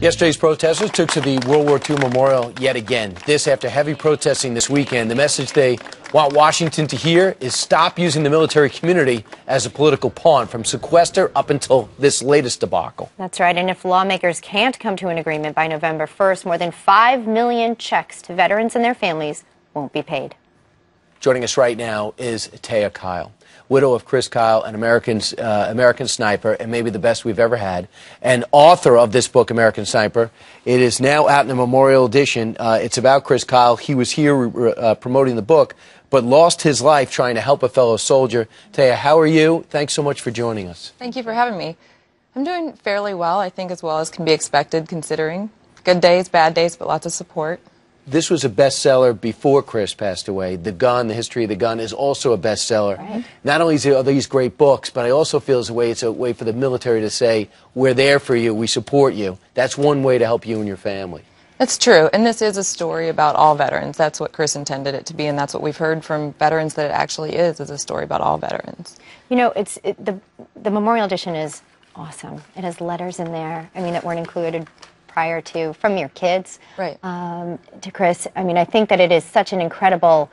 Yesterday's protesters took to the World War II Memorial yet again. This after heavy protesting this weekend. The message they want Washington to hear is stop using the military community as a political pawn from sequester up until this latest debacle. That's right. And if lawmakers can't come to an agreement by November 1st, more than 5 million checks to veterans and their families won't be paid. Joining us right now is Taya Kyle, widow of Chris Kyle, an American sniper, and maybe the best we've ever had, and author of this book, American Sniper. It is now out in a memorial edition. It's about Chris Kyle. He was here promoting the book, but lost his life trying to help a fellow soldier. Taya, how are you? Thanks so much for joining us. Thank you for having me. I'm doing fairly well, I think, as well as can be expected, considering good days, bad days, but lots of support. This was a bestseller before Chris passed away. The Gun, The History of the Gun, is also a bestseller. Right. Not only are these great books, but I also feel it's a way for the military to say, we're there for you, we support you. That's one way to help you and your family. That's true, and this is a story about all veterans. That's what Chris intended it to be, and that's what we've heard from veterans, that it actually is a story about all veterans. You know, the Memorial Edition is awesome. It has letters in there, I mean, that weren't included prior to, from your kids, right, to Chris. I mean, I think that it is such an incredible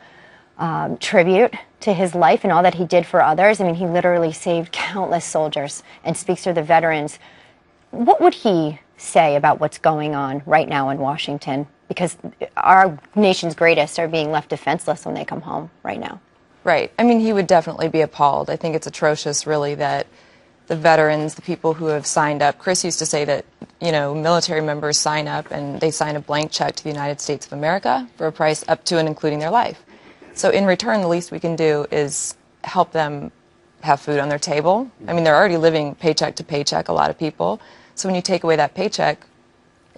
tribute to his life and all that he did for others. I mean, he literally saved countless soldiers and speaks to the veterans. What would he say about what's going on right now in Washington? Because our nation's greatest are being left defenseless when they come home right now. Right. I mean, he would definitely be appalled. I think it's atrocious, really, that the veterans, the people who have signed up. Chris used to say that, you know, military members sign up and they sign a blank check to the United States of America for a price up to and including their life. So in return, the least we can do is help them have food on their table. I mean, they're already living paycheck to paycheck, a lot of people. So when you take away that paycheck,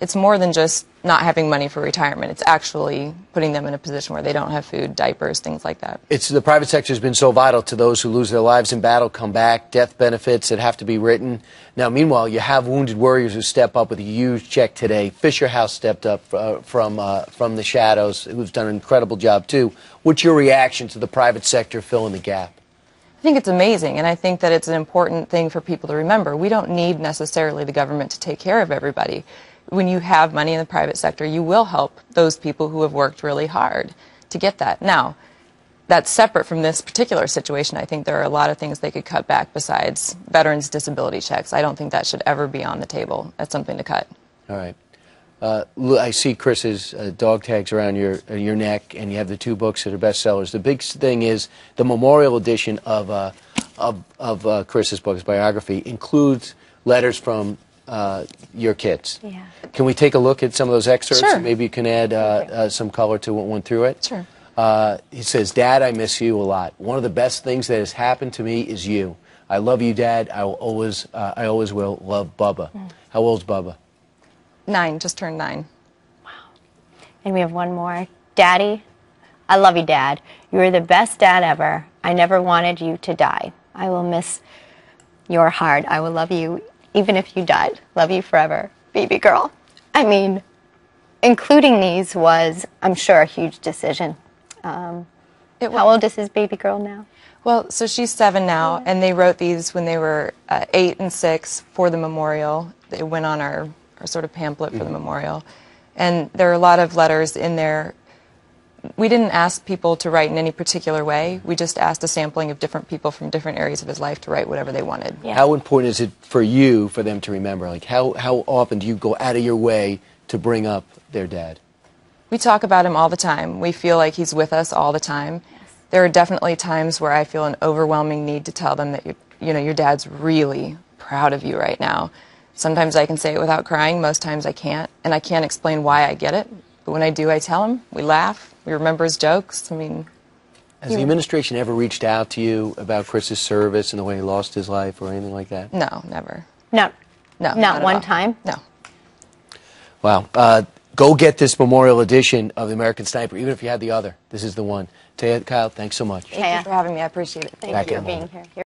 it's more than just not having money for retirement. It's actually putting them in a position where they don't have food, diapers, things like that. The private sector has been so vital to those who lose their lives in battle, come back, death benefits that have to be written. Now, meanwhile, you have wounded warriors who step up with a huge check today. Fisher House stepped up from the shadows, who's done an incredible job, too. What's your reaction to the private sector filling the gap? I think it's amazing, and I think that it's an important thing for people to remember. We don't need necessarily the government to take care of everybody. When you have money in the private sector, you will help those people who have worked really hard to get that. Now, that's separate from this particular situation. I think there are a lot of things they could cut back besides veterans' disability checks. I don't think that should ever be on the table. That's something to cut. All right. I see Chris's dog tags around your neck, and you have the two books that are bestsellers. The big thing is the memorial edition of Chris's book, his biography, includes letters from your kids. Yeah. Can we take a look at some of those excerpts? Sure. Maybe you can add some color to what went through it. Sure. He says, "Dad, I miss you a lot. One of the best things that has happened to me is you. I love you, Dad. I always will. Love, Bubba." How old's Bubba? 9, just turned 9. Wow. And we have one more. "Daddy, I love you, Dad. You were the best dad ever. I never wanted you to die. I will miss your heart. I will love you even if you died. Love you forever, baby girl." I mean, including these was, I'm sure, a huge decision. How old is his baby girl now? Well, so she's 7 now, and they wrote these when they were 8 and 6 for the memorial. They went on our sort of pamphlet for the memorial. And there are a lot of letters in there. We didn't ask people to write in any particular way. We just asked a sampling of different people from different areas of his life to write whatever they wanted. Yeah. How important is it for you, for them to remember? Like, how often do you go out of your way to bring up their dad? We talk about him all the time. We feel like he's with us all the time. Yes. There are definitely times where I feel an overwhelming need to tell them that your dad's really proud of you right now. Sometimes I can say it without crying. Most times I can't, and I can't explain why I get it. But when I do, I tell him. We laugh. We remember his jokes. I mean, has the administration ever reached out to you about Chris's service and the way he lost his life or anything like that? No, never. No. No. Not one time? No. Wow. Go get this memorial edition of the American Sniper, even if you had the other. This is the one. Taya, Kyle, thanks so much. Thank you for having me. I appreciate it. Thank you for being here.